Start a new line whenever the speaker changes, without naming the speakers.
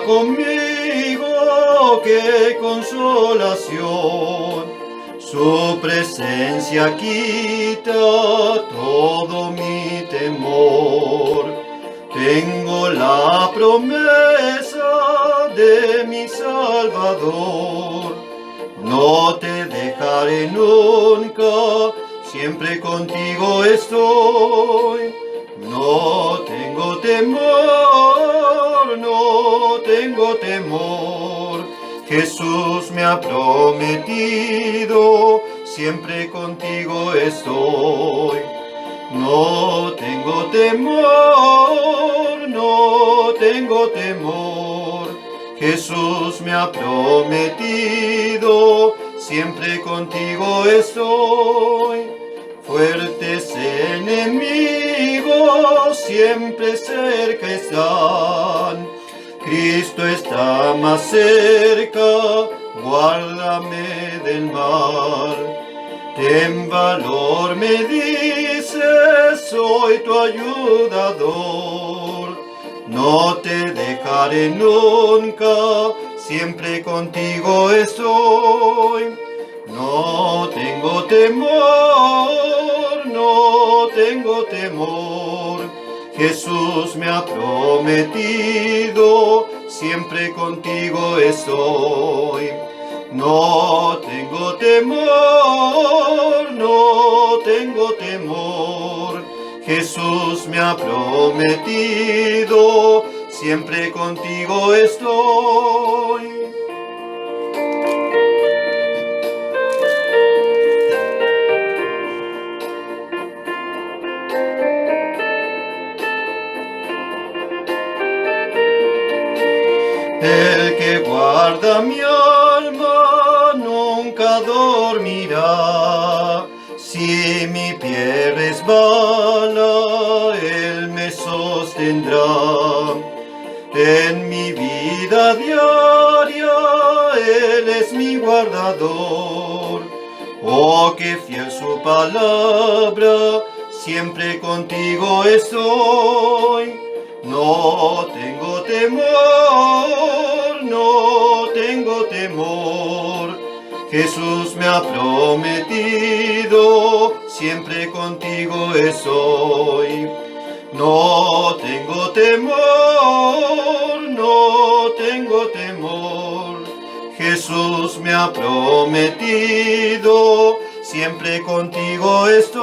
conmigo, qué consolación. Su presencia quita todo mi temor. Tengo la promesa de mi Salvador. No te dejaré nunca, siempre contigo estoy. No tengo temor, no tengo temor. Jesús me ha prometido, siempre contigo estoy. No tengo temor, no tengo temor. Jesús me ha prometido, siempre contigo estoy. Fuertes enemigos siempre cerca están. Cristo está más cerca, guárdame del mal. Ten valor, me dices, soy tu ayudador. No te dejaré nunca, siempre contigo estoy. No tengo temor, no tengo temor. Jesús me ha prometido, siempre contigo estoy. No tengo temor, no tengo temor. Jesús me ha prometido, siempre contigo estoy. El que guarda mi alma nunca dormirá. Si mi pie resbala, Él me sostendrá. En mi vida diaria, Él es mi guardador. Oh, qué fiel su palabra, siempre contigo estoy. No tengo temor, no tengo temor. Jesús me ha prometido, siempre contigo estoy. No tengo temor, no tengo temor. Jesús me ha prometido, siempre contigo estoy.